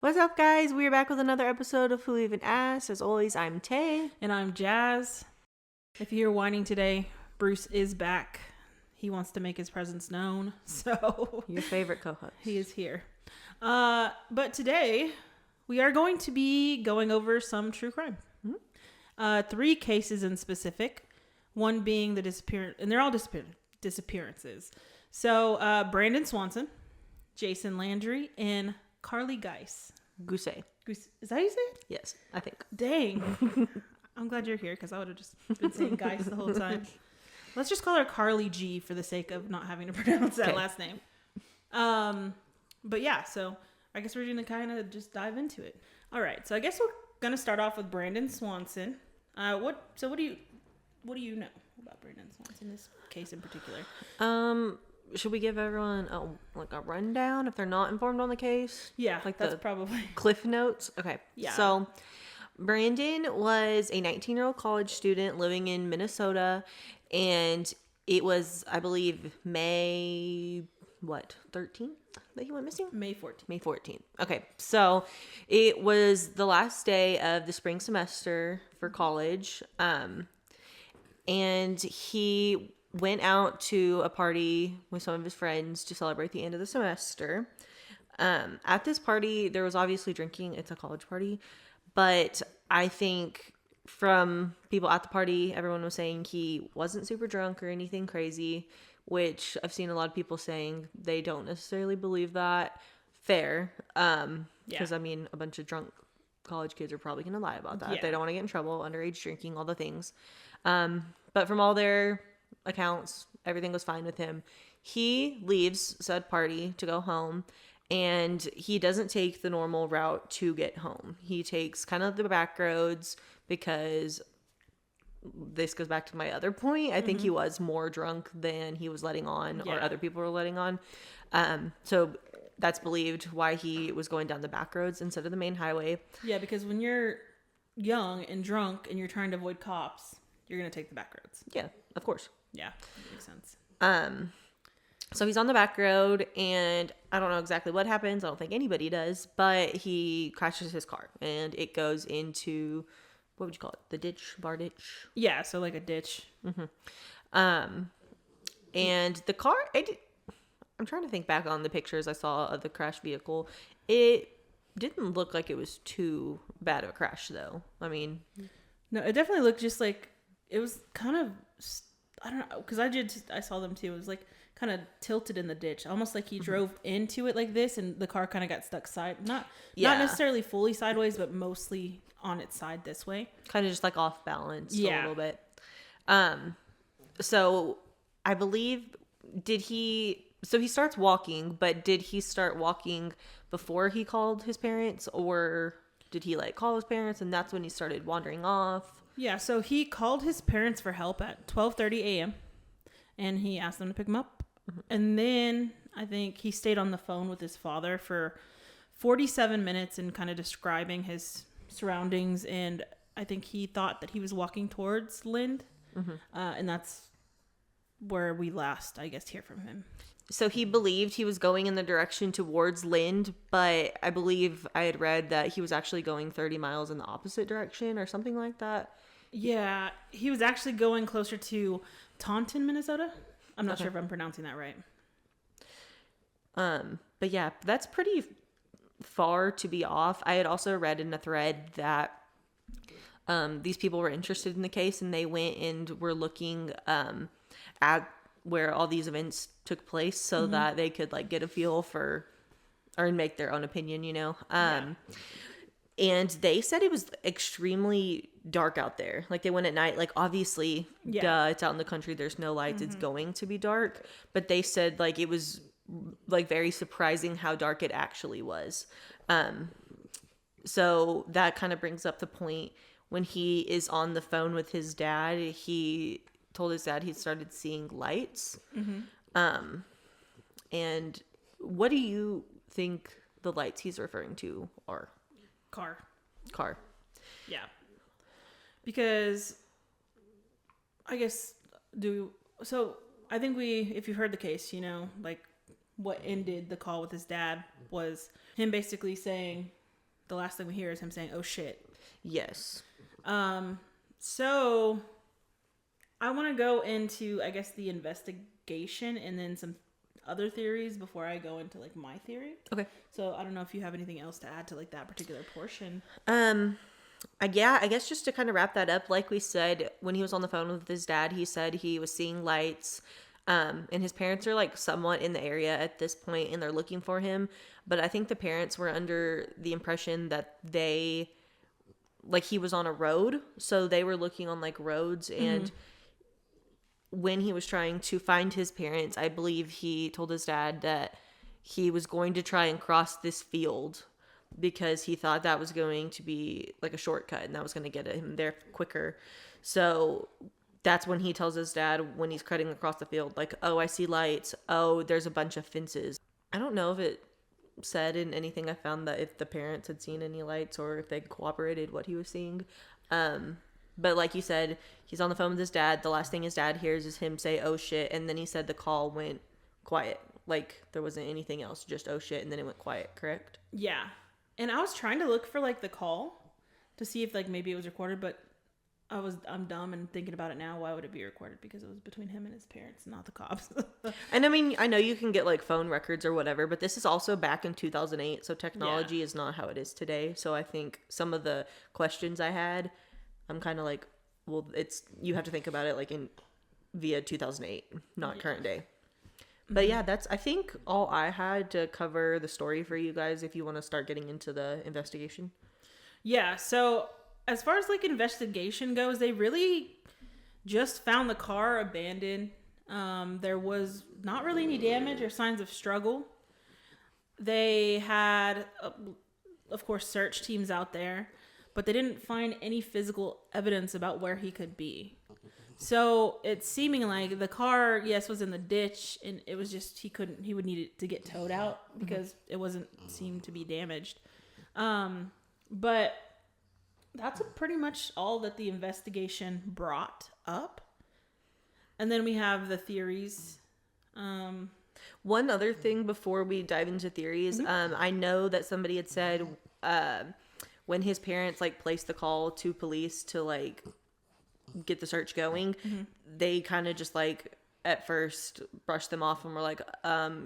What's up, guys? We're back with another episode of Who Even Asked. As always, I'm Tay. And I'm Jazz. If you hear whining today, Bruce is back. He wants to make his presence known. So Your favorite co-host. he is here. But today we are going to be going over some true crime. Mm-hmm. 3 cases in specific. One being the disappearance, and they're all disappearances. So Brandon Swanson, Jason Landry, and Karlie Guse. Guse. Is that how you say it? Yes, I think. Dang. I'm glad you're here because I would have just been saying Guse the whole time. Let's just call her Karlie G for the sake of not having to pronounce that last name. But yeah, so I guess we're going to kind of just dive into it. All right. So I guess we're going to start off with Brandon Swanson. What do you know about Brandon Swanson, this case in particular? Should we give everyone a rundown if they're not informed on the case? Yeah, like that's the probably Cliff Notes. Okay. Yeah. So Brandon was a 19-year-old college student living in Minnesota, and it was, I believe, May 13th that he went missing? May 14th. May 14th. Okay. So it was the last day of the spring semester for college. And he went out to a party with some of his friends to celebrate the end of the semester. At this party, there was obviously drinking. It's a college party. But I think from people at the party, everyone was saying he wasn't super drunk or anything crazy, which I've seen a lot of people saying they don't necessarily believe that. Fair. Because, I mean, a bunch of drunk college kids are probably going to lie about that. Yeah. They don't want to get in trouble, underage drinking, all the things. But from all their accounts, everything was fine with him. He leaves said party to go home, and he doesn't take the normal route to get home. He takes kind of the back roads because this goes back to my other point. I think he was more drunk than he was letting on, or other people were letting on. So that's believed why he was going down the back roads instead of the main highway. Yeah, because when you're young and drunk and you're trying to avoid cops, you're going to take the back roads. Yeah, of course. Yeah, that makes sense. So he's on the back road, and I don't know exactly what happens. I don't think anybody does, but he crashes his car, and it goes into, what would you call it? The ditch, bar ditch. Yeah, so like a ditch. And the car, I'm trying to think back on the pictures I saw of the crashed vehicle. It didn't look like it was too bad of a crash, though. I mean, No, it definitely looked just like, it was kind of, I don't know, because I saw them too. It was like kind of tilted in the ditch, almost like he drove into it like this, and the car kind of got stuck not necessarily fully sideways, but mostly on its side this way. Kind of just like off balance a little bit. So I believe, so he starts walking, but did he start walking before he called his parents, or did he call his parents and that's when he started wandering off? Yeah, so he called his parents for help at 12:30 a.m. and he asked them to pick him up. And then I think he stayed on the phone with his father for 47 minutes and kind of describing his surroundings. And I think he thought that he was walking towards Lind. And that's where we last, I guess, hear from him. So he believed he was going in the direction towards Lind, but I believe I had read that he was actually going 30 miles in the opposite direction or something like that. Yeah, he was actually going closer to Taunton, Minnesota. I'm not sure if I'm pronouncing that right. But yeah, that's pretty far to be off. I had also read in a thread that these people were interested in the case, and they went and were looking at where all these events took place so that they could get a feel for or make their own opinion, And they said it was extremely dark out there. They went at night. Obviously, duh, it's out in the country. There's no lights. It's going to be dark. But they said, it was, very surprising how dark it actually was. So that kind of brings up the point when he is on the phone with his dad. He told his dad he started seeing lights. And what do you think the lights he's referring to are? Car. Yeah. Because I guess so I think if you've heard the case, what ended the call with his dad was him basically saying the last thing we hear is him saying, "Oh shit." Yes. So I want to go into, I guess, the investigation and then some other theories before I go into like my theory. Okay. So I don't know if you have anything else to add to like that particular portion. I guess just to kind of wrap that up, like we said, when he was on the phone with his dad, he said he was seeing lights. And his parents are like somewhat in the area at this point and they're looking for him. But I think the parents were under the impression that he was on a road. So they were looking on like roads. And when he was trying to find his parents, I believe he told his dad that he was going to try and cross this field because he thought that was going to be like a shortcut and that was going to get him there quicker. So that's when he tells his dad when he's cutting across the field, like, oh, I see lights. Oh, there's a bunch of fences. I don't know if it said in anything I found that if the parents had seen any lights or if they corroborated what he was seeing. But like you said, he's on the phone with his dad. The last thing his dad hears is him say, oh shit. And then he said the call went quiet. Like there wasn't anything else, just oh shit. And then it went quiet, correct? Yeah. And I was trying to look for like the call to see if like maybe it was recorded, but I'm dumb and thinking about it now. Why would it be recorded? Because it was between him and his parents, not the cops. And I mean, I know you can get like phone records or whatever, but this is also back in 2008. So technology is not how it is today. So I think some of the questions I had, I'm kind of like, well, you have to think about it like via 2008, not current day. But yeah, that's, I think, all I had to cover the story for you guys if you want to start getting into the investigation. Yeah, so as far as like investigation goes, they really just found the car abandoned. There was not really any damage or signs of struggle. They had, of course, search teams out there, but they didn't find any physical evidence about where he could be. So it's seeming like the car, yes, was in the ditch, and it was just he would need it to get towed out because it wasn't seemed to be damaged. But that's pretty much all that the investigation brought up. And then we have the theories. One other thing before we dive into theories, I know that somebody had said when his parents like placed the call to police to like get the search going, they kind of just like at first brushed them off and were like,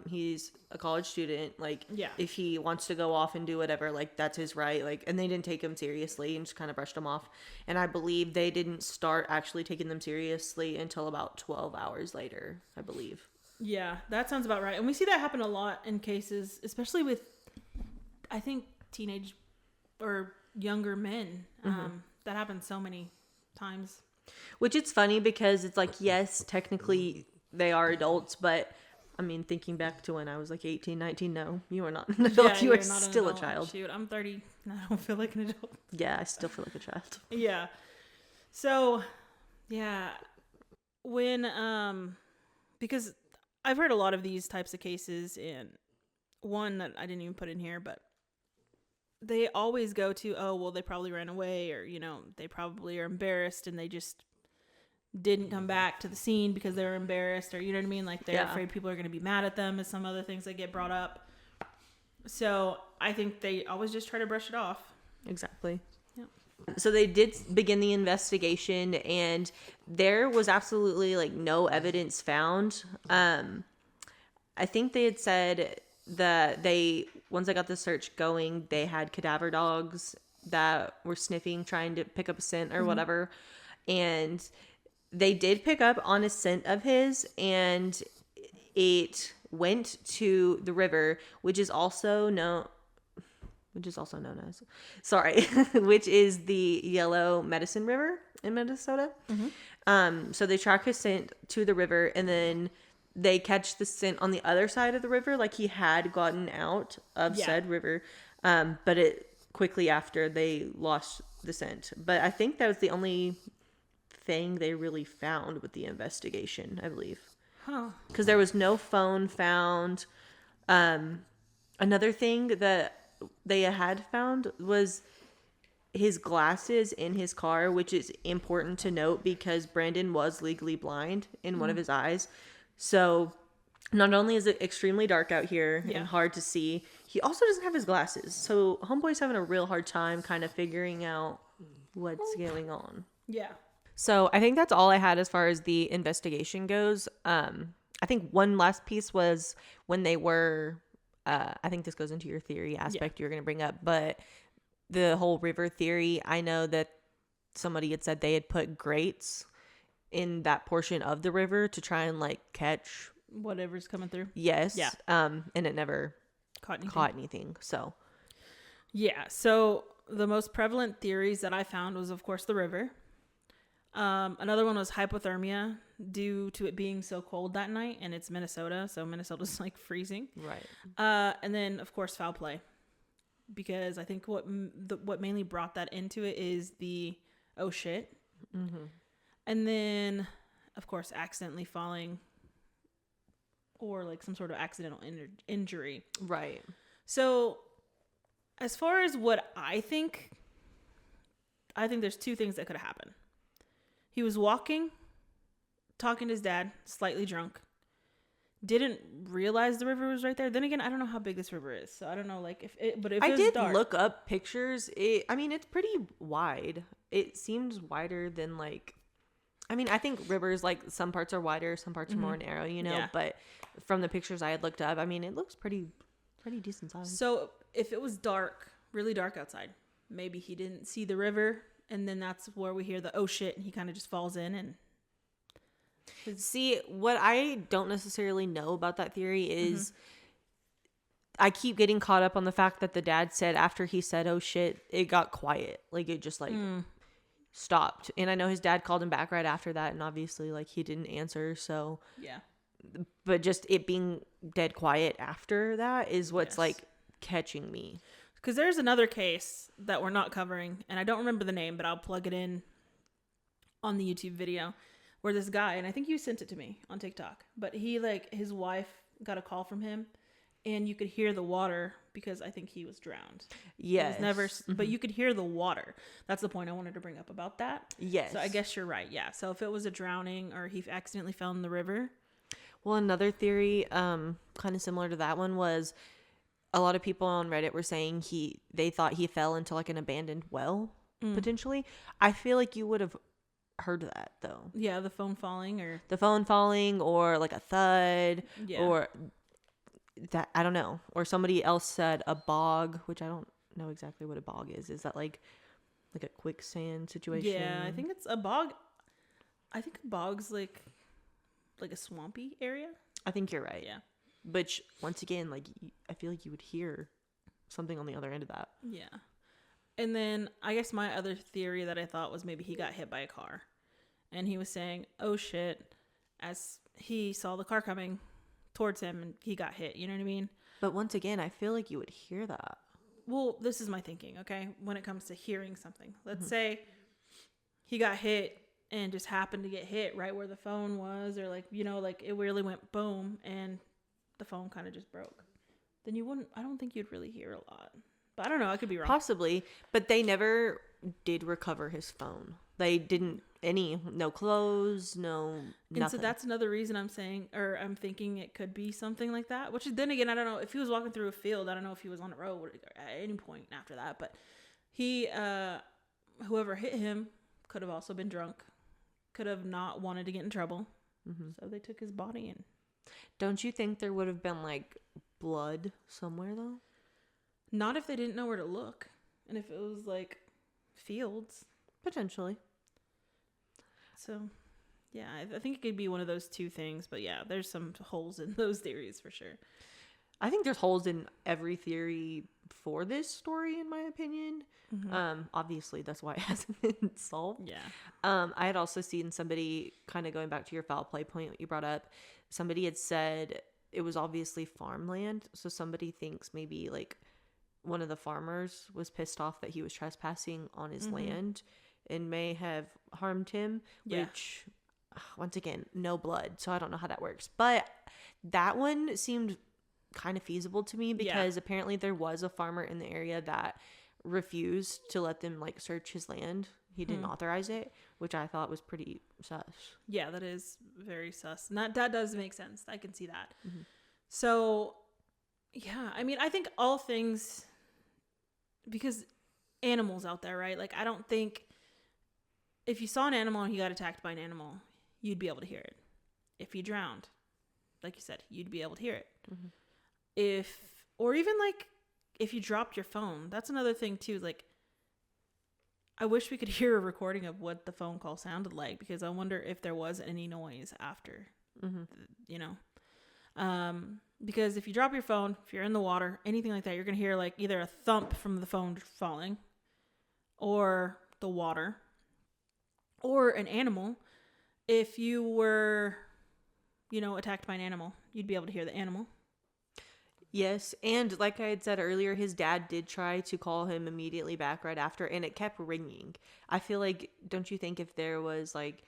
he's a college student, like if he wants to go off and do whatever, like that's his right, like, and they didn't take him seriously and just kind of brushed him off. And I believe they didn't start actually taking them seriously until about 12 hours later, I believe. Yeah, that sounds about right. And we see that happen a lot in cases, especially with, I think, teenage or younger men. That happens so many times. Which it's funny because it's like, yes, technically they are adults, but I mean, thinking back to when I was like 18, 19, no, you are not an adult. You are still a child. Shoot, I'm 30 and I don't feel like an adult. Yeah, I still feel like a child. Yeah. So, yeah. When, because I've heard a lot of these types of cases, and one that I didn't even put in here, but they always go to, oh, well, they probably ran away, or, you know, they probably are embarrassed and they just didn't come back to the scene because they were embarrassed, or, you know what I mean? Like, they're afraid people are going to be mad at them, as some other things that get brought up. So I think they always just try to brush it off. Exactly. Yep. So they did begin the investigation, and there was absolutely like no evidence found. I think they had said that once they got the search going, they had cadaver dogs that were sniffing, trying to pick up a scent or whatever. And they did pick up on a scent of his, and it went to the river, which is also known as, which is the Yellow Medicine River in Minnesota. So they track his scent to the river, and then they catch the scent on the other side of the river, like he had gotten out of said river. But it quickly after they lost the scent. But I think that was the only thing they really found with the investigation, I believe. Because there was no phone found. Another thing that they had found was his glasses in his car, which is important to note because Brandon was legally blind in one of his eyes. So Not only is it extremely dark out here Yeah. and hard to see, he also doesn't have his glasses. So homeboy's having a real hard time kind of figuring out what's going on. Yeah. So I think that's all I had as far as the investigation goes. I think one last piece was when they were, I think this goes into your theory aspect you're going to bring up, but the whole river theory, I know that somebody had said they had put grates in that portion of the river to try and like catch Whatever's coming through. Yes. Yeah. And it never Caught anything. So Yeah. So the most prevalent theories that I found was, of course, the river. Another one was hypothermia due to it being so cold that night, and it's Minnesota, so Minnesota's like freezing. right. And then, of course, foul play, because I think what mainly brought that into it is the oh shit, and then, of course, accidentally falling or like some sort of accidental injury. Right. So, as far as what I think there's two things that could have happened. He was walking, talking to his dad, slightly drunk. Didn't realize the river was right there. Then again, I don't know how big this river is, so I don't know. Like if it I was did dark. look up pictures. I mean, it's pretty wide. It seems wider than like. I mean, I think rivers like some parts are wider, some parts are more narrow. Yeah. But from the pictures I had looked up, I mean, it looks pretty decent size. So if it was dark, really dark outside, maybe he didn't see the river, and then that's where we hear the oh shit, and he kind of just falls in and. See, what I don't necessarily know about that theory is I keep getting caught up on the fact that the dad said after he said, oh shit, it got quiet. Like it just like stopped. And I know his dad called him back right after that. And obviously like he didn't answer. So, Yeah. but just it being dead quiet after that is what's like catching me. Because there's another case that we're not covering, and I don't remember the name, but I'll plug it in on the YouTube video, where this guy, and I think you sent it to me on TikTok, but he like his wife got a call from him, and you could hear the water because I think he was drowned. Yes. He was never, but you could hear the water. That's the point I wanted to bring up about that. Yes. So I guess you're right. Yeah. So if it was a drowning or he accidentally fell in the river. Well, another theory, kind of similar to that one, was a lot of people on Reddit were saying they thought he fell into like an abandoned well, potentially. I feel like you would have heard that though. Yeah, the phone falling or like a thud Yeah. or that, I don't know. Or somebody else said a bog, which I don't know exactly what a bog is. Is that like a quicksand situation? Yeah, I think it's a bog. I think a bog's like a swampy area. I think you're right. Yeah. But once again, like I feel like you would hear something on the other end of that. Yeah. And then I guess my other theory that I thought was maybe he got hit by a car. And he was saying, oh shit, as he saw the car coming towards him and he got hit. You know what I mean? But once again, I feel like you would hear that. Well, this is my thinking, okay? When it comes to hearing something. Let's say he got hit and just happened to get hit right where the phone was, or like, you know, like it really went boom and the phone kind of just broke. Then I don't think you'd really hear a lot. But I don't know, I could be wrong. Possibly, but they never did recover his phone. They didn't no clothes, no nothing. And so that's another reason I'm thinking it could be something like that. Which then again, I don't know if he was walking through a field. I don't know if he was on a road at any point after that. But he, whoever hit him, could have also been drunk. Could have not wanted to get in trouble. So they took his body and. Don't you think there would have been like blood somewhere though? Not if they didn't know where to look, and if it was like fields. Potentially. So, yeah, I think it could be one of those two things. But yeah, there's some holes in those theories for sure. I think there's holes in every theory for this story, in my opinion. Obviously, that's why it hasn't been solved. Yeah. I had also seen somebody, kind of going back to your foul play point you brought up, somebody had said it was obviously farmland. So somebody thinks maybe like one of the farmers was pissed off that he was trespassing on his land and may have harmed him, which once again, no blood. So I don't know how that works. But that one seemed kind of feasible to me because apparently there was a farmer in the area that refused to let them like search his land. He didn't authorize it, which I thought was pretty sus. Yeah, that is very sus. And that does make sense. I can see that. Mm-hmm. So, yeah, I mean, I think all things, because animals out there, right? Like, I don't think if you saw an animal and you got attacked by an animal, you'd be able to hear it. If you drowned, like you said, you'd be able to hear it. Mm-hmm. Or even like if you dropped your phone, that's another thing too. Like, I wish we could hear a recording of what the phone call sounded like, because I wonder if there was any noise after, you know, because if you drop your phone, if you're in the water, anything like that, you're going to hear like either a thump from the phone falling or the water or an animal. If you were, you know, attacked by an animal, you'd be able to hear the animal. Yes, and like I had said earlier, his dad did try to call him immediately back right after, and it kept ringing. I feel like, don't you think if there was like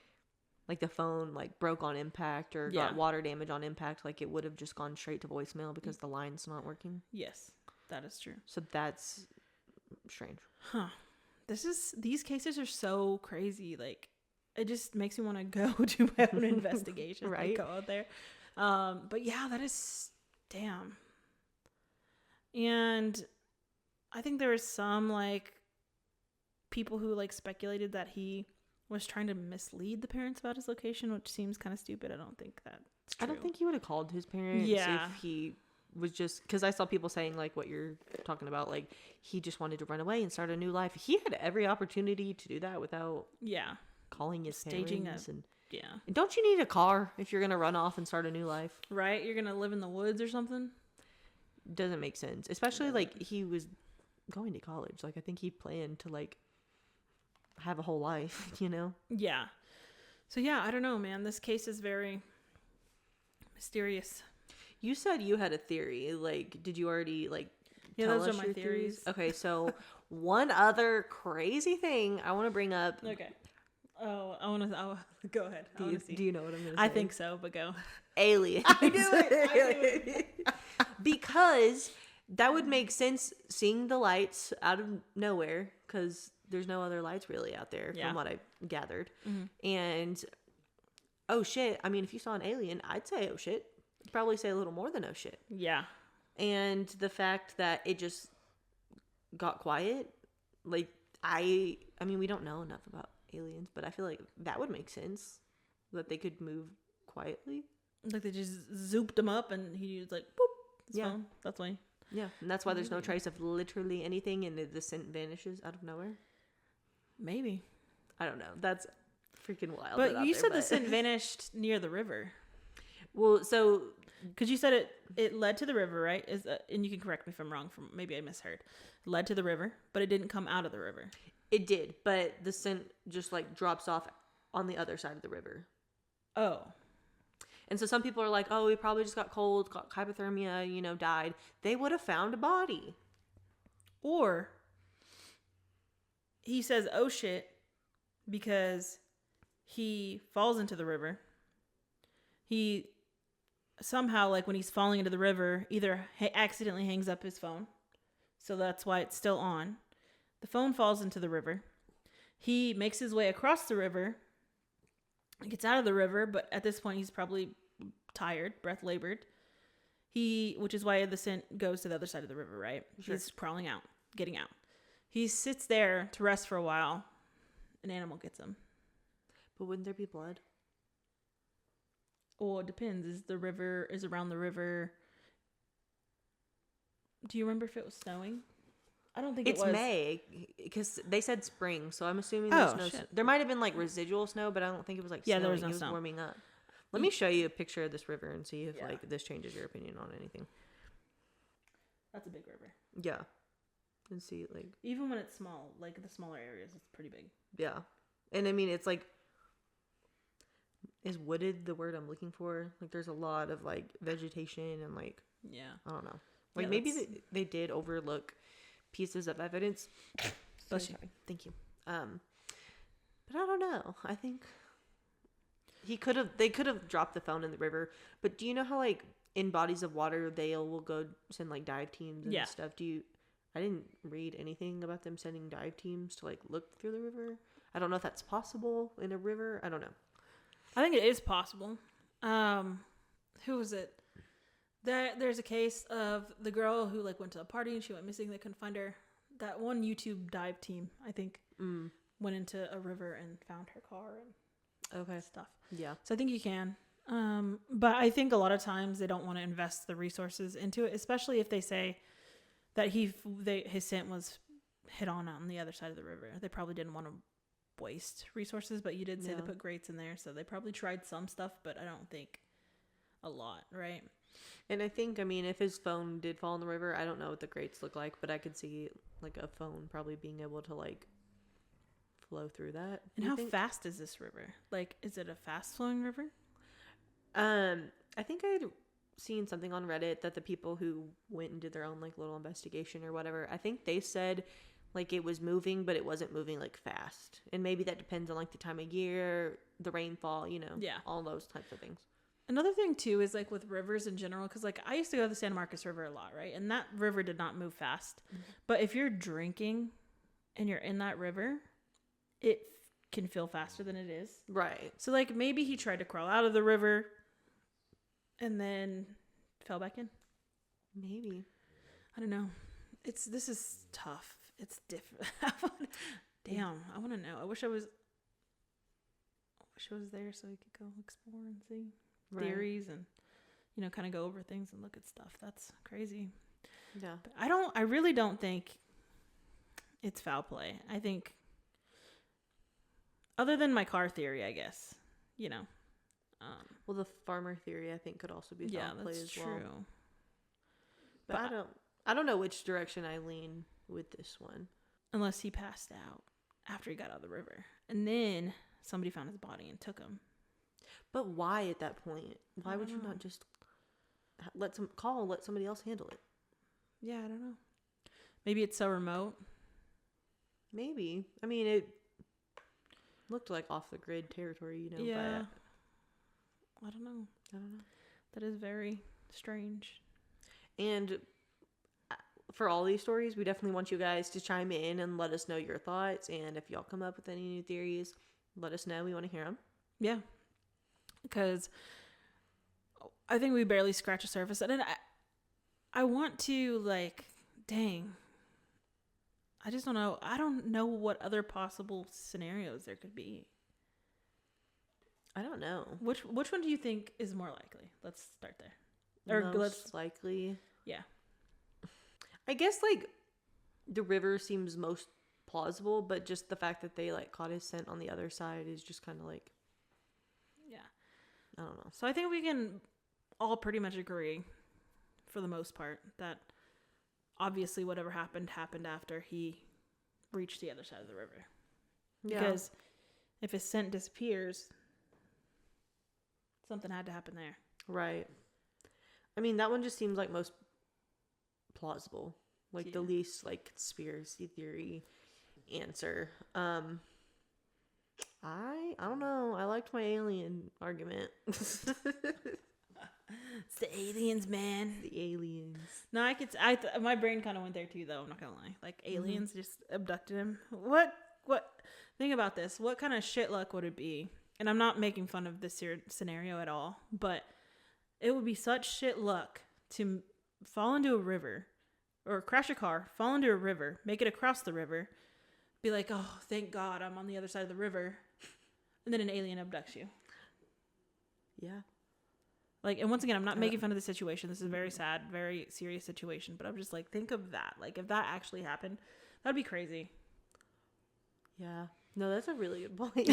the phone like broke on impact or got water damage on impact, like it would have just gone straight to voicemail because the line's not working? Yes, that is true. So that's strange. Huh. These cases are so crazy. Like, it just makes me want to go do my own investigation. Right? Like, go out there. But yeah, that is, damn. And I think there was some like people who like speculated that he was trying to mislead the parents about his location, which seems kind of stupid. I don't think that's true. I don't think he would have called his parents if he was just, because I saw people saying like what you're talking about, like he just wanted to run away and start a new life. He had every opportunity to do that without calling his parents. And don't you need a car if you're gonna run off and start a new life? Right? You're gonna live in the woods or something? Doesn't make sense, especially like he was going to college. Like I think he planned to like have a whole life, you know? Yeah. So yeah, I don't know, man. This case is very mysterious. You said you had a theory. Like, did you already like tell those us are my theories? Okay, so one other crazy thing I want to bring up. Okay. Oh, go ahead. Do you know what I'm going to say? I think so, but go. Aliens. I knew it. Because that would make sense, seeing the lights out of nowhere, because there's no other lights really out there from what I gathered. Mm-hmm. And oh shit, I mean, if you saw an alien, I'd say oh shit. I'd probably say a little more than oh shit. Yeah. And the fact that it just got quiet, like I mean, we don't know enough about aliens, but I feel like that would make sense, that they could move quietly. Like they just zooped him up and he was like, boop. Phone. That's why. Yeah, and that's why there's no trace of literally anything, and the scent vanishes out of nowhere. Maybe. I don't know. That's freaking wild. But you said the scent vanished near the river. Well, so because you said it led to the river, right? And you can correct me if I'm wrong. Maybe I misheard. It led to the river, but it didn't come out of the river. It did, but the scent just like drops off on the other side of the river. Oh. And so some people are like, oh, he probably just got cold, got hypothermia, you know, died. They would have found a body. Or he says, oh shit, because he falls into the river. He somehow, like when he's falling into the river, either accidentally hangs up his phone. So that's why it's still on. The phone falls into the river. He makes his way across the river. Gets out of the river, but at this point he's probably tired, breath labored. Which is why the scent goes to the other side of the river, right? Sure. He's crawling out, getting out. He sits there to rest for a while. An animal gets him. But wouldn't there be blood? Well, it depends. Is around the river. Do you remember if it was snowing? I don't think it's May, because they said spring, so I'm assuming there's no snow. There might have been like residual snow, but I don't think it was like snowing. There was no snow. It was warming up. Let me show you a picture of this river and see if like this changes your opinion on anything. That's a big river. Yeah. And see like even when it's small, like the smaller areas, it's pretty big. Yeah. And I mean, it's like, is wooded the word I'm looking for? Like there's a lot of like vegetation and like I don't know. Like maybe they did overlook pieces of evidence. Bless you. Thank you. But I don't know. I think they could have dropped the phone in the river. But do you know how like in bodies of water will go send like dive teams and stuff? I didn't read anything about them sending dive teams to like look through the river. I don't know if that's possible in a river. I don't know. I think it is possible. Who was it? There's a case of the girl who like went to a party and she went missing. They couldn't find her. That one YouTube dive team, I think, went into a river and found her car and stuff. Yeah. So I think you can. But I think a lot of times they don't want to invest the resources into it, especially if they say that his scent was hit on the other side of the river. They probably didn't want to waste resources, but you did say they put grates in there, so they probably tried some stuff, but I don't think a lot, right? And I think, I mean, if his phone did fall in the river, I don't know what the grates look like, but I could see like a phone probably being able to like flow through that. And how fast is this river? Like, is it a fast flowing river? I think I'd seen something on Reddit that the people who went and did their own like little investigation or whatever, I think they said like it was moving, but it wasn't moving like fast. And maybe that depends on like the time of year, the rainfall, you know, all those types of things. Another thing too is like with rivers in general, because like I used to go to the San Marcos River a lot, right? And that river did not move fast. But if you're drinking and you're in that river, it can feel faster than it is. Right. So like maybe he tried to crawl out of the river and then fell back in. Maybe. I don't know. This is tough. It's different. Damn, I want to know. I wish I was there so we could go explore and see theories and, you know, kind of go over things and look at stuff. That's crazy. Yeah. But I really don't think it's foul play. I think, other than my car theory, I guess, you know. Well, the farmer theory, I think, could also be foul play as well. Yeah, that's true. But I don't know which direction I lean with this one. Unless he passed out after he got out of the river. And then somebody found his body and took him. But why at that point? Why would you not just let somebody else handle it? Yeah, I don't know. Maybe it's so remote. Maybe. I mean, it looked like off the grid territory, you know. Yeah. But I don't know. That is very strange. And for all these stories, we definitely want you guys to chime in and let us know your thoughts. And if y'all come up with any new theories, let us know. We want to hear them. Yeah. Because I think we barely scratch the surface. And I want to, like, dang. I just don't know. I don't know what other possible scenarios there could be. I don't know. Which one do you think is more likely? Let's start there. Or most likely. Yeah. I guess like the river seems most plausible, but just the fact that they like caught his scent on the other side is just kind of like, yeah, I don't know. So I think we can all pretty much agree for the most part that obviously whatever happened after he reached the other side of the river. Yeah. Because if his scent disappears, something had to happen there. Right. I mean, that one just seems like most plausible. Like the least like conspiracy theory answer. I don't know. I liked my alien argument. It's the aliens, man. The aliens. No, my brain kind of went there too, though. I'm not gonna lie. Like aliens just abducted him. What? Think about this. What kind of shit luck would it be? And I'm not making fun of this scenario at all, but it would be such shit luck to fall into a river or crash a car, fall into a river, make it across the river, be like, oh, thank God I'm on the other side of the river, and then an alien abducts you. Yeah. Like, and once again, I'm not making fun of the situation. This is a very sad, very serious situation, but I'm just like, think of that. Like, if that actually happened, that'd be crazy. Yeah. No, that's a really good point.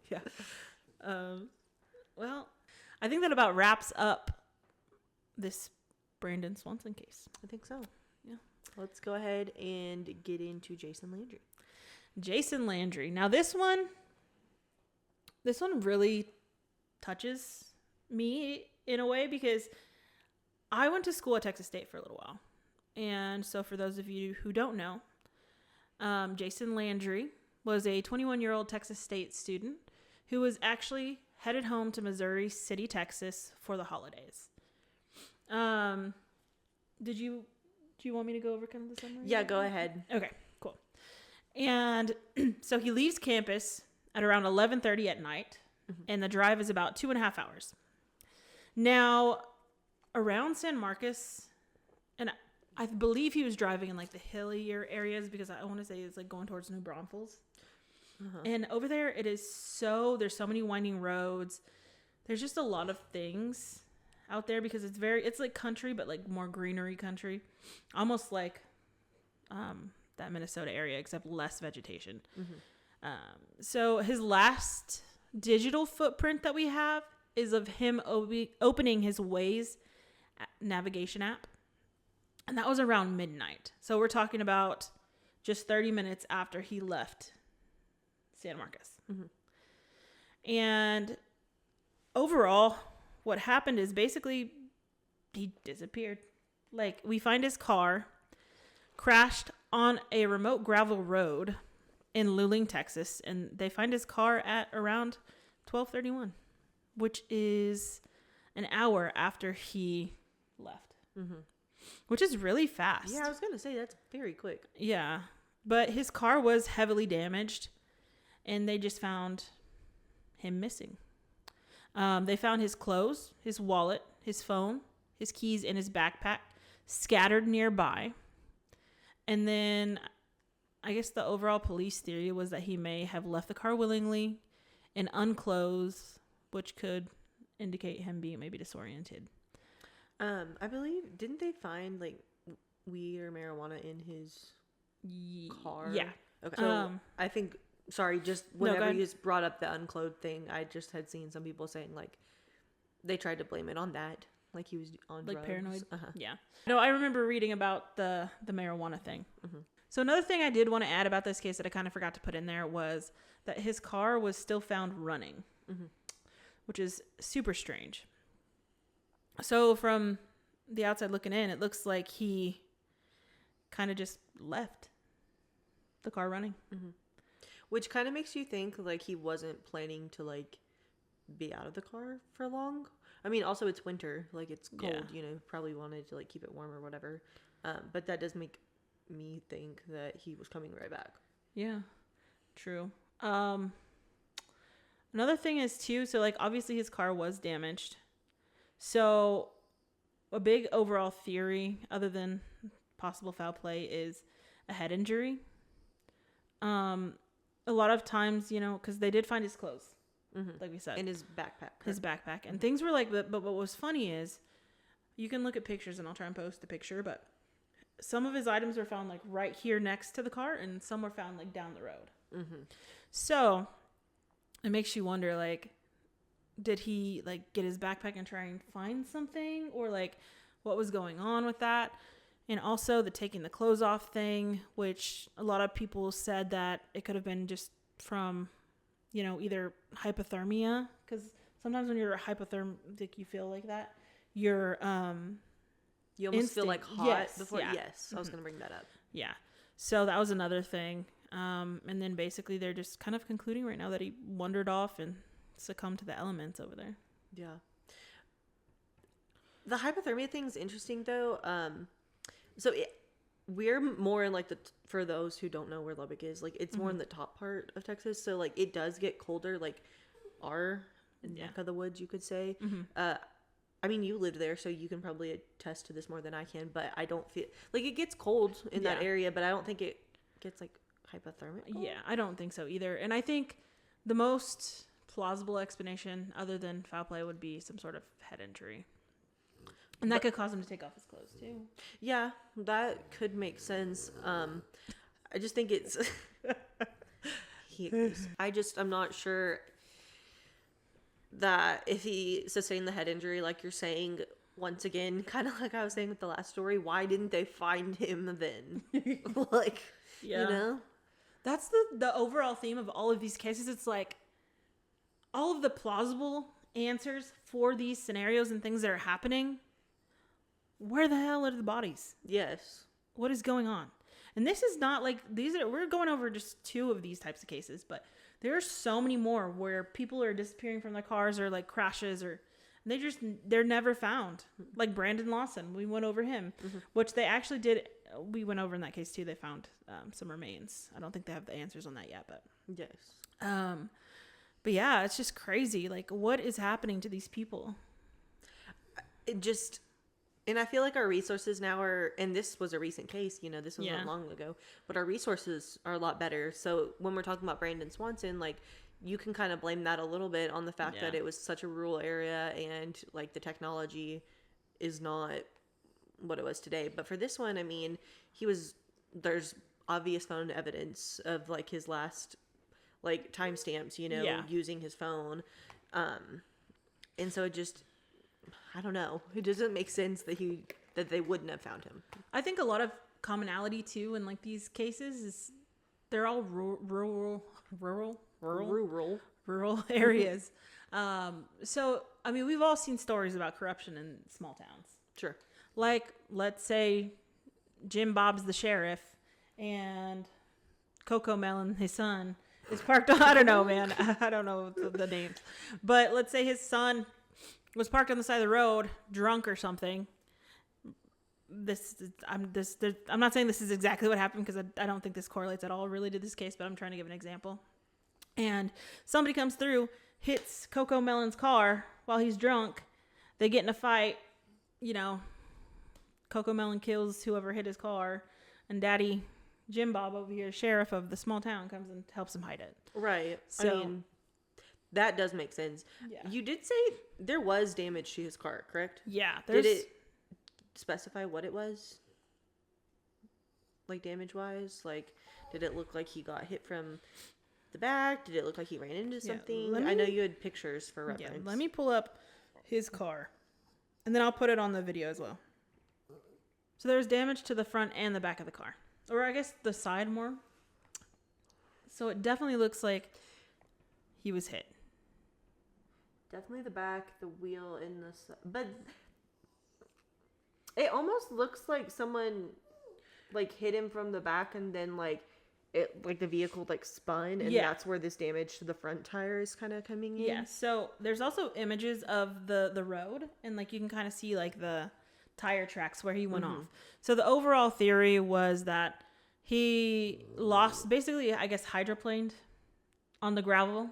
Yeah. Well, I think that about wraps up this Brandon Swanson case. I think so. Yeah. Let's go ahead and get into Jason Landry. Jason Landry. Now this one really touches me in a way because I went to school at Texas State for a little while. And so for those of you who don't know, Jason Landry was a 21-year-old Texas State student who was actually headed home to Missouri City, Texas for the holidays. Did you Do you want me to go over kind of the summary? Yeah, go ahead. Okay, cool. And so he leaves campus at around 11:30 at night, and the drive is about 2.5 hours. Now, around San Marcos, and I believe he was driving in like the hillier areas, because I want to say it's like going towards New Braunfels. And over there, there's so many winding roads. There's just a lot of things out there, because it's like country, but like more greenery country, almost like that Minnesota area, except less vegetation. So his last digital footprint that we have is of him opening his Waze navigation app, and that was around midnight. So we're talking about just 30 minutes after he left San Marcos. And overall, what happened is basically he disappeared. Like, we find his car crashed on a remote gravel road in Luling, Texas, and they find his car at around 12:31, which is an hour after he left, which is really fast. Yeah, I was gonna say that's very quick. Yeah, but his car was heavily damaged, and they just found him missing. They found his clothes, his wallet, his phone, his keys, and his backpack scattered nearby. And then I guess the overall police theory was that he may have left the car willingly and unclothed, which could indicate him being maybe disoriented. I believe, didn't they find like weed or marijuana in his car? Yeah. Okay. So I think, sorry, just whenever you just brought up the unclothed thing, I just had seen some people saying like they tried to blame it on that, like he was on like drugs. Paranoid. Yeah. No, I remember reading about the marijuana thing. So another thing I did want to add about this case that I kind of forgot to put in there was that his car was still found running, which is super strange. So from the outside looking in, it looks like he kind of just left the car running. Which kind of makes you think like he wasn't planning to like be out of the car for long. I mean, also it's winter, like it's cold, you know, probably wanted to like keep it warm or whatever. But that does make me think that he was coming right back. Yeah, true. Another thing is too, so like obviously his car was damaged. So a big overall theory, other than possible foul play, is a head injury. A lot of times, you know, because they did find his clothes, like we said. In his backpack. His backpack. And things were like, but what was funny is, you can look at pictures, and I'll try and post the picture, but some of his items were found like right here next to the car, and some were found like down the road. So it makes you wonder, like, did he like get his backpack and try and find something, or like what was going on with that? And also the taking the clothes off thing, which a lot of people said that it could have been just from, you know, either hypothermia, because sometimes when you're hypothermic, you feel like that. You're you almost feel like hot before. Yeah. Yes, I was gonna bring that up. Yeah, so that was another thing. And then basically they're just kind of concluding right now that he wandered off and succumbed to the elements over there. Yeah. The hypothermia thing's interesting though. So we're more in like for those who don't know where Lubbock is, like it's more in the top part of Texas. So like it does get colder, like our neck of the woods, you could say. I mean, you lived there, so you can probably attest to this more than I can, but I don't feel like it gets cold in that area, but I don't think it gets like hypothermic. Yeah, I don't think so either. And I think the most plausible explanation other than foul play would be some sort of head injury. And that could cause him to take off his clothes too. Yeah, that could make sense. I just think it's I'm not sure that if he sustained the head injury, like you're saying, once again, kind of like I was saying with the last story, why didn't they find him then? Like, you know? That's the overall theme of all of these cases. It's like all of the plausible answers for these scenarios and things that are happening. Where the hell are the bodies? Yes. What is going on? And this is not like we're going over just 2 of these types of cases, but there are so many more where people are disappearing from their cars or like crashes or they're never found. Like Brandon Lawson, we went over him, which they actually did. We went over in that case too. They found some remains. I don't think they have the answers on that yet, but yes. But yeah, it's just crazy. Like, what is happening to these people? It just, and I feel like our resources now are, and this was a recent case, you know, this wasn't long ago, but our resources are a lot better. So when we're talking about Brandon Swanson, like, you can kind of blame that a little bit on the fact that it was such a rural area and like the technology is not what it was today. But for this one, I mean, there's obvious phone evidence of like his last like timestamps, you know, using his phone. And so it just, I don't know. It doesn't make sense that they wouldn't have found him. I think a lot of commonality too in like these cases is they're all rural areas. So I mean, we've all seen stories about corruption in small towns. Sure. Like, let's say Jim Bob's the sheriff and Coco Melon, his son, is parked on, I don't know, man. I don't know the names. But let's say his son was parked on the side of the road, drunk or something. I'm not saying this is exactly what happened because I don't think this correlates at all really to this case, but I'm trying to give an example. And somebody comes through, hits Coco Melon's car while he's drunk. They get in a fight, you know. Coco Melon kills whoever hit his car, and Daddy Jim Bob over here, sheriff of the small town, comes and helps him hide it. Right. So, I mean, that does make sense. Yeah. You did say there was damage to his car, correct? Yeah. Did it specify what it was? Like damage-wise? Like, did it look like he got hit from the back? Did it look like he ran into something? I know you had pictures for reference. Yeah, let me pull up his car, and then I'll put it on the video as well. So there's damage to the front and the back of the car. Or I guess the side more. So it definitely looks like he was hit. Definitely the back, the wheel, and the side. But it almost looks like someone like hit him from the back and then like the vehicle like spun and that's where this damage to the front tire is kind of coming in. Yeah, so there's also images of the road and like you can kind of see like the tire tracks where he went off. So the overall theory was that he lost, basically, I guess, hydroplaned on the gravel.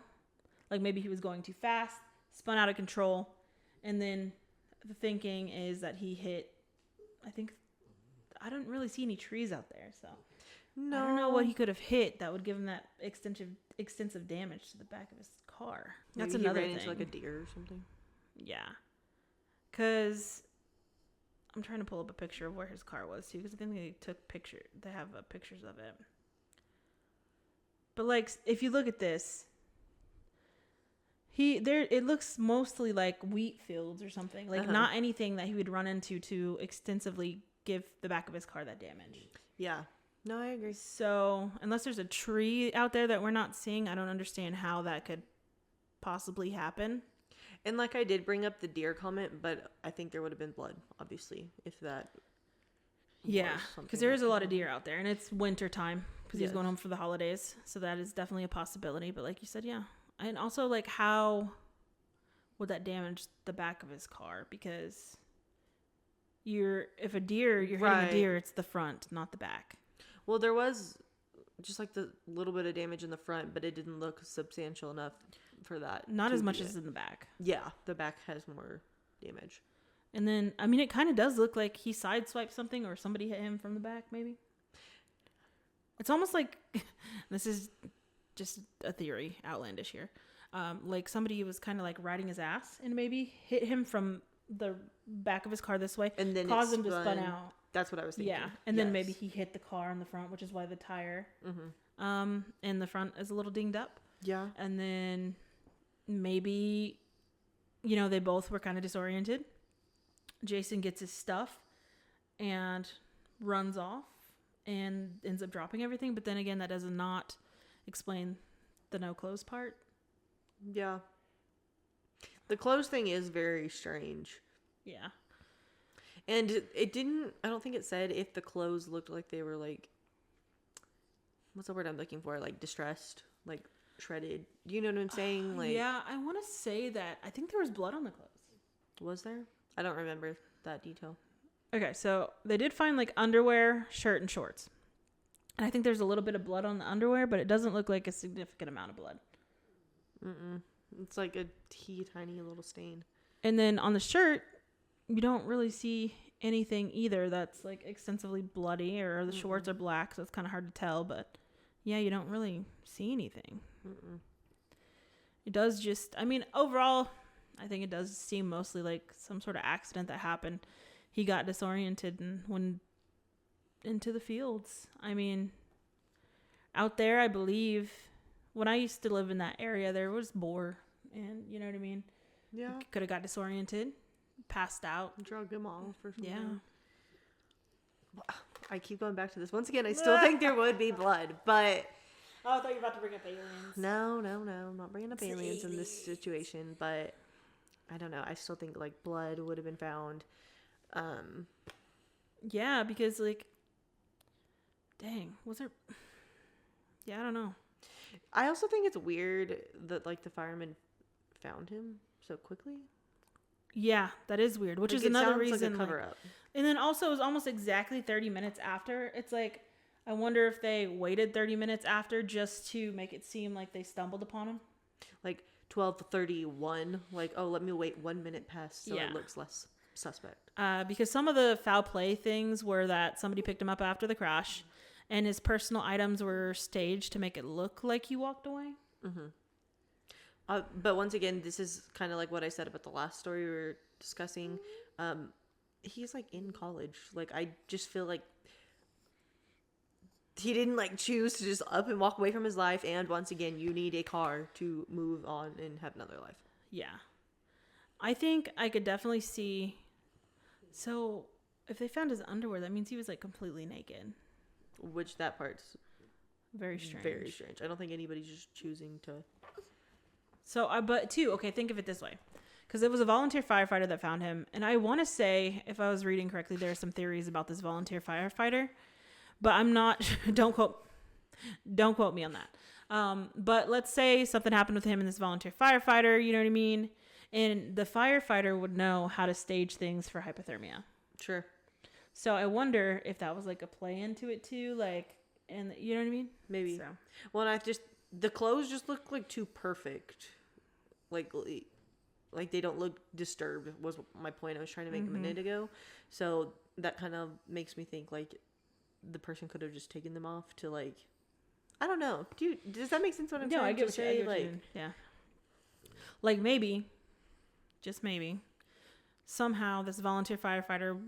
Like maybe he was going too fast, spun out of control, and then the thinking is that he hit, I don't really see any trees out there, so no. I don't know what he could have hit that would give him that extensive damage to the back of his car. Maybe That's another he ran thing. into like a deer or something. Yeah, because I'm trying to pull up a picture of where his car was too, because I think they took pictures. They have pictures of it. But like, if you look at this, it looks mostly like wheat fields or something. Like not anything that he would run into to extensively give the back of his car that damage. Yeah. No, I agree. So unless there's a tree out there that we're not seeing, I don't understand how that could possibly happen. And like I did bring up the deer comment, but I think there would have been blood, obviously, if that. Yeah, because there is a lot of deer out there, and it's winter time because he's going home for the holidays, so that is definitely a possibility. But like you said, yeah, and also like how would that damage the back of his car? Because you're hitting a deer, it's the front, not the back. Well, there was just like the little bit of damage in the front, but it didn't look substantial enough for that. Not as much as in the back. Yeah, the back has more damage. And then, I mean, it kind of does look like he sideswiped something or somebody hit him from the back, maybe. It's almost like, this is just a theory, outlandish here. Like somebody was kind of like riding his ass and maybe hit him from the back of his car this way and then caused him to spun out. That's what I was thinking. Yeah, and then maybe he hit the car in the front, which is why the tire in the front is a little dinged up. Yeah. And then maybe, you know, they both were kind of disoriented. Jason gets his stuff and runs off and ends up dropping everything. But then again, that does not explain the no clothes part. Yeah. The clothes thing is very strange. Yeah. And I don't think it said if the clothes looked like they were like, what's the word I'm looking for? Like distressed, like shredded. Do you know what I'm saying? Like, yeah, I want to say that I think there was blood on the clothes. Was there? I don't remember that detail. Okay, so they did find like underwear, shirt, and shorts. And I think there's a little bit of blood on the underwear, but it doesn't look like a significant amount of blood. It's like a tiny little stain. And then on the shirt, you don't really see anything either that's like extensively bloody, or the shorts are black, so it's kind of hard to tell. But yeah, you don't really see anything. It does just, I mean, overall, I think it does seem mostly like some sort of accident that happened. He got disoriented and went into the fields. I mean, out there, I believe, when I used to live in that area, there was boar, and you know what I mean? Yeah. Could have got disoriented, passed out. Drug him off or something. Yeah. I keep going back to this. Once again, I still think there would be blood, but... Oh, I thought you were about to bring up aliens. No. I'm not bringing up aliens in this situation, but I don't know. I still think, like, blood would have been found. Yeah, because, like, dang, was there... Yeah, I don't know. I also think it's weird that, like, the firemen found him so quickly. Yeah, that is weird, which like, is another reason. Like a cover up. And then also, it was almost exactly 30 minutes after. It's like, I wonder if they waited 30 minutes after just to make it seem like they stumbled upon him. Like 12:31. Like, oh, let me wait 1 minute past so it looks less suspect. Because some of the foul play things were that somebody picked him up after the crash, and his personal items were staged to make it look like he walked away. But once again, this is kind of like what I said about the last story we were discussing. He's like in college. Like, I just feel like he didn't like choose to just up and walk away from his life. And once again, you need a car to move on and have another life. Yeah. I think I could definitely see. So if they found his underwear, that means he was like completely naked. Which that part's very strange. Very strange. I don't think anybody's just choosing to. So, but too, okay, think of it this way. Because it was a volunteer firefighter that found him. And I want to say, if I was reading correctly, there are some theories about this volunteer firefighter. But I'm not, don't quote me on that. But let's say something happened with him and this volunteer firefighter, you know what I mean? And the firefighter would know how to stage things for hypothermia. Sure. So I wonder if that was like a play into it too, like, and you know what I mean? Maybe. So. Well, the clothes just look like too perfect. Like they don't look disturbed was my point I was trying to make a minute ago. So that kind of makes me think like the person could have just taken them off to like, I don't know. Does that make sense what I'm trying to say? Yeah. Like maybe, just maybe, somehow this volunteer firefighter,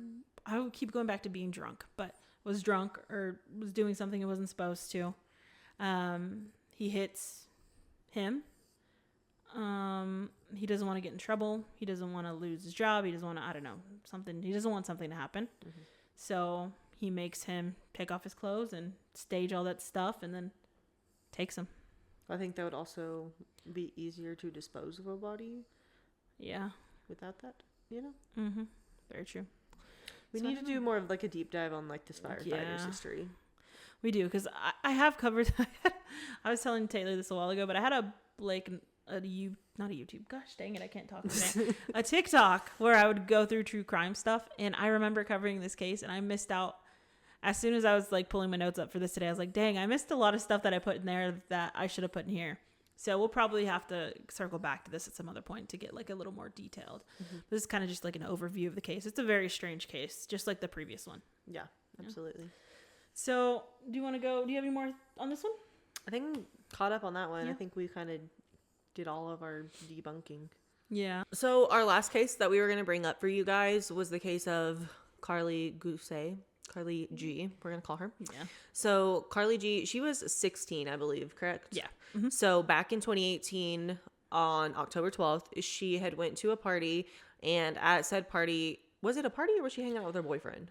I would keep going back to being drunk, but was drunk or was doing something he wasn't supposed to. He hits him. He doesn't want to get in trouble. He doesn't want to lose his job. He doesn't want to, I don't know, something. He doesn't want something to happen. So he makes him take off his clothes and stage all that stuff and then takes him. I think that would also be easier to dispose of a body. Yeah. Without that, you know? Mm-hmm. Very true. We need to do more of like a deep dive on like this firefighter's history. We do, because I have covered. I was telling Taylor this a while ago, but I had not a YouTube. Gosh dang it, I can't talk today. A TikTok where I would go through true crime stuff, and I remember covering this case, and I missed out. As soon as I was like pulling my notes up for this today, I was like, dang, I missed a lot of stuff that I put in there that I should have put in here. So we'll probably have to circle back to this at some other point to get like a little more detailed. This is kind of just like an overview of the case. It's a very strange case, just like the previous one. Yeah, absolutely. Yeah. So do you want to go? Do you have any more on this one? I think I'm caught up on that one. Yeah. I think we kind of did all of our debunking. Yeah. So our last case that we were going to bring up for you guys was the case of Karlie Guse. Karlie G, we're going to call her. Yeah. So Karlie G, she was 16, I believe, correct? Yeah. So back in 2018, on October 12th, she had went to a party, and at said party, was it a party or was she hanging out with her boyfriend?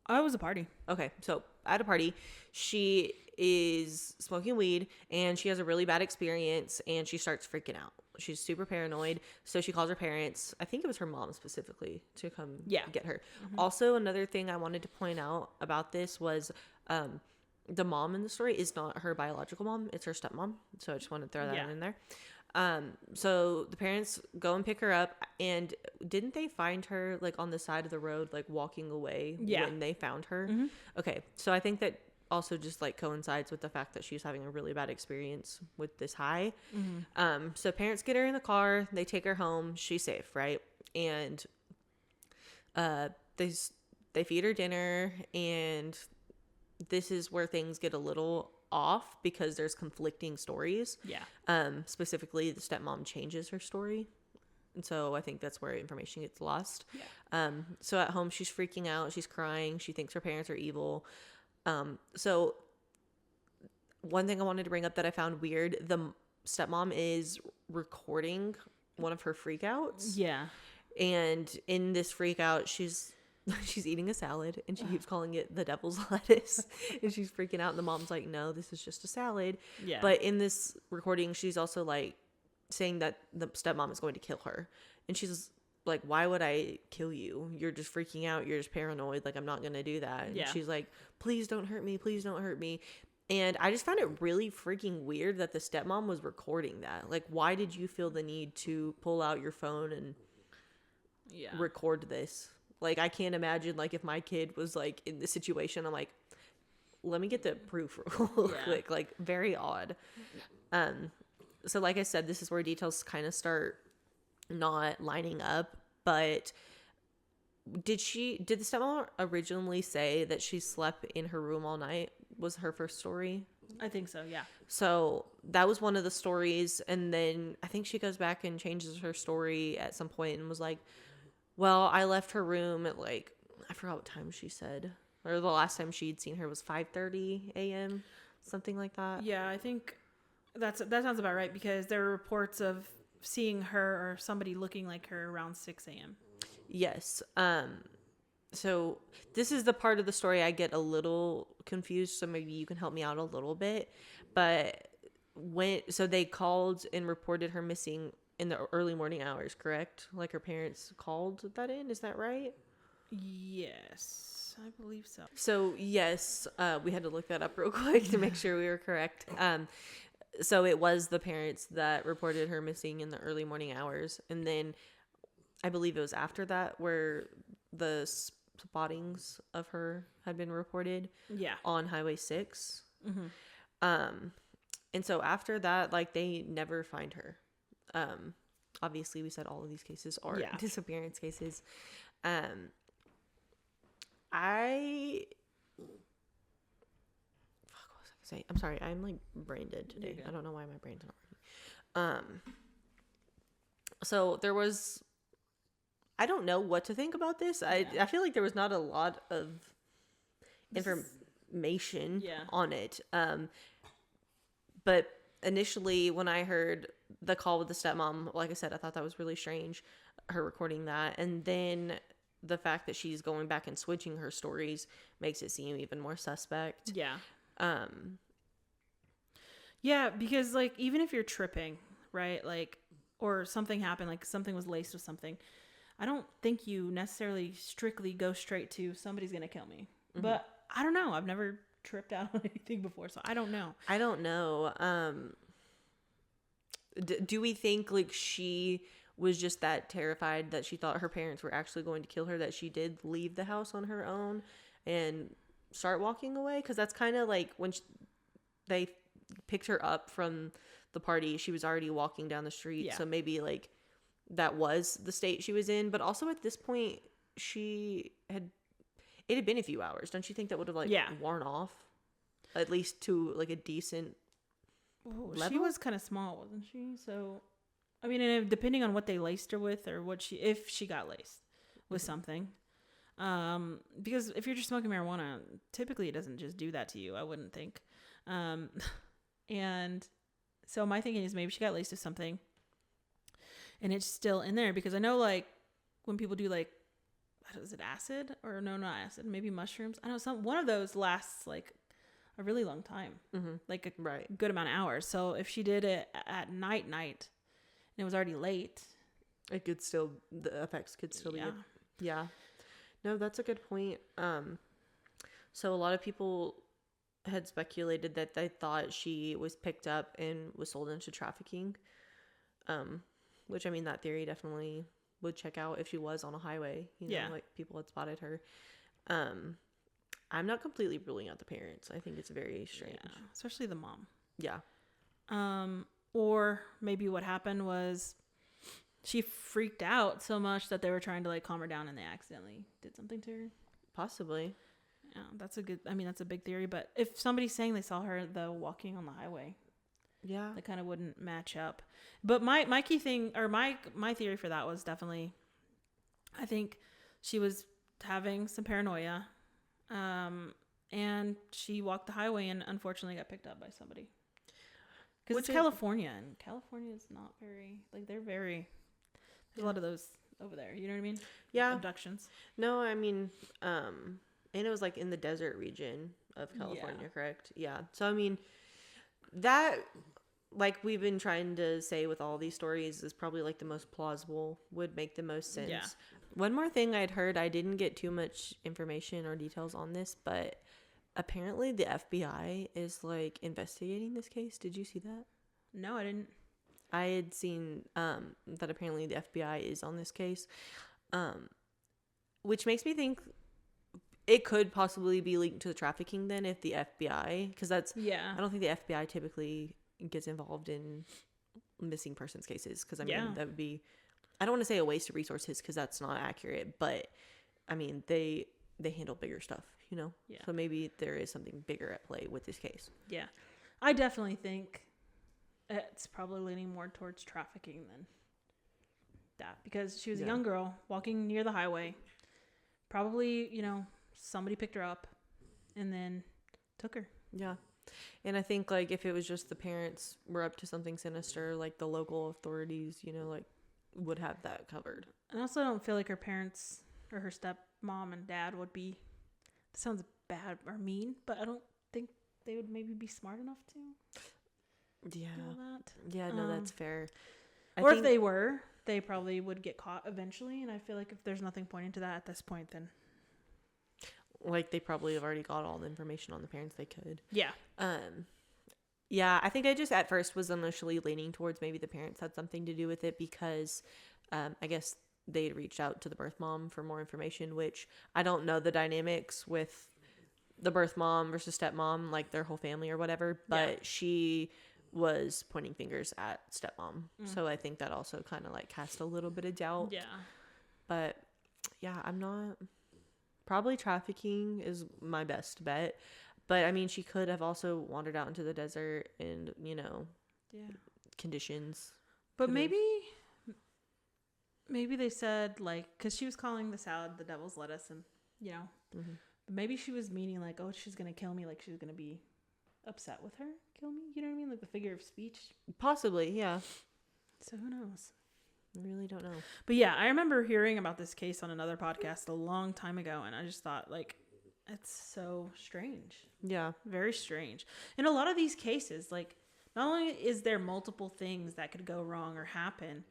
Oh, it was a party. Okay, so at a party, she is smoking weed, and she has a really bad experience, and she starts freaking out. She's super paranoid, so she calls her parents. I think it was her mom specifically to come get her. Also, another thing I wanted to point out about this was the mom in the story is not her biological mom. It's her stepmom. So I just want to throw that in there. So the parents go and pick her up, and didn't they find her like on the side of the road, like walking away when they found her? Mm-hmm. Okay, so I think that also just like coincides with the fact that she's having a really bad experience with this high. Mm-hmm. So parents get her in the car, they take her home, she's safe, right? And they they feed her dinner, and this is where things get a little off because there's conflicting stories. Yeah. Specifically, the stepmom changes her story, and so I think that's where information gets lost. Yeah. So at home, she's freaking out, she's crying, she thinks her parents are evil. So one thing I wanted to bring up that I found weird: the stepmom is recording one of her freakouts. Yeah. And in this freak out, she's eating a salad, and she keeps calling it the devil's lettuce, and she's freaking out, and the mom's like, no, this is just a salad. Yeah. But in this recording, she's also like saying that the stepmom is going to kill her, and she's like, why would I kill you? You're just freaking out, you're just paranoid, like I'm not gonna do that. And she's like, please don't hurt me, please don't hurt me. And I just found it really freaking weird that the stepmom was recording that. Like, why did you feel the need to pull out your phone and record this? Like, I can't imagine, like, if my kid was like in this situation, I'm like, let me get the proof real quick. Like, very odd. So like I said, this is where details kind of start not lining up. But did the stepmom originally say that she slept in her room all night? Was her first story? I think so, yeah. So that was one of the stories, and then I think she goes back and changes her story at some point and was like, well, I left her room at like, I forgot what time she said, or the last time she'd seen her was 5:30 a.m., something like that. Yeah, I think that sounds about right, because there were reports of seeing her or somebody looking like her around 6 a.m. Yes. So this is the part of the story I get a little confused, so maybe you can help me out a little bit. But so they called and reported her missing in the early morning hours, correct? Like her parents called that in, is that right? Yes, I believe so. So yes, we had to look that up real quick to make sure we were correct. So it was the parents that reported her missing in the early morning hours, and then I believe it was after that where the spottings of her had been reported on Highway 6. Mm-hmm. And so after that, like, they never find her. Obviously we said all of these cases are disappearance cases. Fuck, what was I gonna say? I'm sorry, I'm like brain dead today. I don't know why my brain's not working. So there was, I don't know what to think about this. I feel like there was not a lot of information on it. But initially when I heard the call with the stepmom, like I said, I thought that was really strange, her recording that. And then the fact that she's going back and switching her stories makes it seem even more suspect. Yeah. Yeah, because like, even if you're tripping, right? Like, or something happened, like something was laced with something, I don't think you necessarily strictly go straight to somebody's gonna kill me. Mm-hmm. But I don't know. I've never tripped out on anything before, so I don't know. Do we think like she was just that terrified that she thought her parents were actually going to kill her, that she did leave the house on her own and start walking away? Because that's kind of like when they picked her up from the party, she was already walking down the street. So maybe like that was the state she was in. But also at this point, it had been a few hours. Don't you think that would have like worn off at least to like a decent level? She was kind of small, wasn't she? So I mean, and depending on what they laced her with, or if she got laced with something, because if you're just smoking marijuana, typically it doesn't just do that to you, I wouldn't think. And so my thinking is maybe she got laced with something and it's still in there, because I know like when people do like, is it acid, or no, not acid, maybe mushrooms, I know one of those lasts like a really long time, like a good amount of hours. So if she did it at night and it was already late, the effects could still be no, that's a good point. So a lot of people had speculated that they thought she was picked up and was sold into trafficking. Which, I mean, that theory definitely would check out if she was on a highway, like people had spotted her. I'm not completely ruling out the parents. I think it's very strange. Yeah, especially the mom. Yeah. Or maybe what happened was she freaked out so much that they were trying to like calm her down and they accidentally did something to her. Possibly. Yeah, that's a big theory. But if somebody's saying they saw her though walking on the highway, yeah, that kind of wouldn't match up. But my key thing, or my theory for that was definitely, I think she was having some paranoia, and she walked the highway and unfortunately got picked up by somebody. Because it's California, and California is not very, like, there's a lot of those over there. You know what I mean? Yeah. Abductions. No, I mean, and it was like in the desert region of California, correct? Yeah. So, I mean, that, like we've been trying to say with all these stories, is probably like the most plausible, would make the most sense. Yeah. One more thing I'd heard, I didn't get too much information or details on this, but apparently the FBI is like investigating this case. Did you see that? No, I didn't. I had seen that apparently the FBI is on this case, which makes me think it could possibly be linked to the trafficking then, if the FBI, because that's, I don't think the FBI typically gets involved in missing persons cases, because I mean that would be, I don't want to say a waste of resources because that's not accurate, but I mean they handle bigger stuff, so maybe there is something bigger at play with this case. I definitely think it's probably leaning more towards trafficking than that, because she was a young girl walking near the highway, probably somebody picked her up and then took her. And I think like if it was just the parents were up to something sinister, like the local authorities like would have that covered. And I also don't feel like her parents or her stepmom and dad would be, sounds bad or mean, but I don't think they would maybe be smart enough to do that. No, that's fair. If they were, they probably would get caught eventually, and I feel like if there's nothing pointing to that at this point, then like they probably have already got all the information on the parents they could. I think I just at first was initially leaning towards maybe the parents had something to do with it, because I guess they'd reached out to the birth mom for more information, which I don't know the dynamics with the birth mom versus stepmom, like their whole family or whatever, but she was pointing fingers at stepmom. So I think that also kind of like cast a little bit of doubt. But I'm not, probably trafficking is my best bet. But I mean, she could have also wandered out into the desert and, conditions. But maybe they said, like, because she was calling the salad the devil's lettuce, and, but maybe she was meaning, like, oh, she's going to kill me. Like, she's going to be upset with her. Kill me. You know what I mean? Like the figure of speech. Possibly, yeah. So who knows? I really don't know. But yeah, I remember hearing about this case on another podcast a long time ago, and I just thought, like, it's so strange. Yeah. Very strange. In a lot of these cases, like, not only is there multiple things that could go wrong or happen,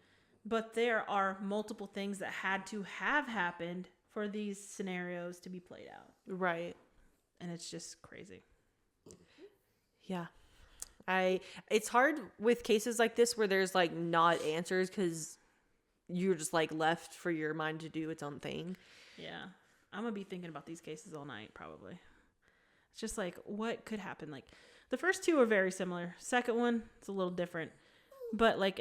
but there are multiple things that had to have happened for these scenarios to be played out. Right. And it's just crazy. Yeah. It's hard with cases like this where there's like not answers, because you're just like left for your mind to do its own thing. Yeah. I'm going to be thinking about these cases all night, probably. It's just like, what could happen? Like, the first two are very similar. Second one, it's a little different. But like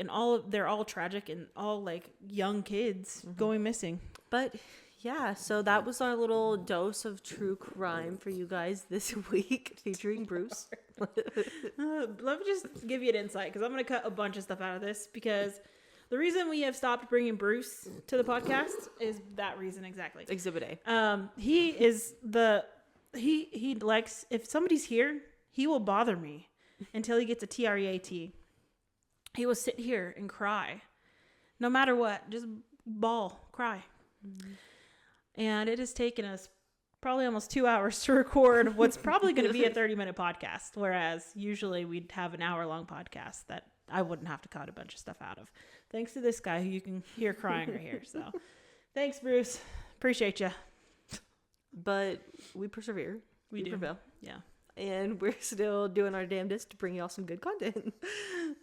they're all tragic and all like young kids going missing. But yeah, so that was our little dose of true crime for you guys this week, featuring Bruce. Let me just give you an insight, because I'm going to cut a bunch of stuff out of this, because the reason we have stopped bringing Bruce to the podcast is that reason exactly. Exhibit A. He is he likes, if somebody's here, he will bother me until he gets a TREAT. He will sit here and cry. No matter what, just bawl, cry. And it has taken us probably almost 2 hours to record what's probably going to be a 30-minute podcast, whereas usually we'd have an hour-long podcast that I wouldn't have to cut a bunch of stuff out of. Thanks to this guy who you can hear crying right here. So thanks, Bruce. Appreciate you. But we persevere. We do. Prevail. Yeah. and we're still doing our damnedest to bring y'all some good content.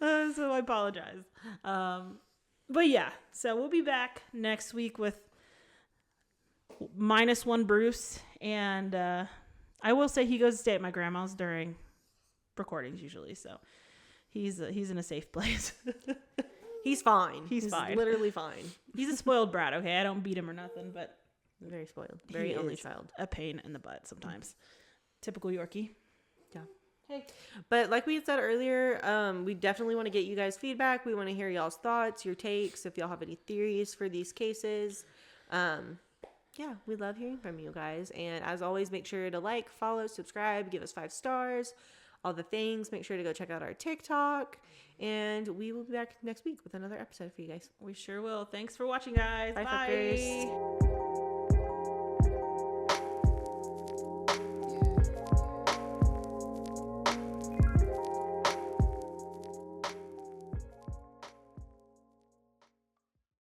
So I apologize. But yeah, so we'll be back next week with -1 Bruce, and I will say he goes to stay at my grandma's during recordings usually, so he's in a safe place. He's fine. He's fine. Literally fine. He's a spoiled brat, okay? I don't beat him or nothing, but very spoiled. Very only child. A pain in the butt sometimes. Typical Yorkie. Yeah. Hey. But like we said earlier, we definitely want to get you guys feedback. We want to hear y'all's thoughts, your takes, if y'all have any theories for these cases. Yeah, we love hearing from you guys. And as always, make sure to like, follow, subscribe, give us 5 stars, all the things. Make sure to go check out our TikTok. And we will be back next week with another episode for you guys. We sure will. Thanks for watching, guys. Bye. Bye. Fuckers.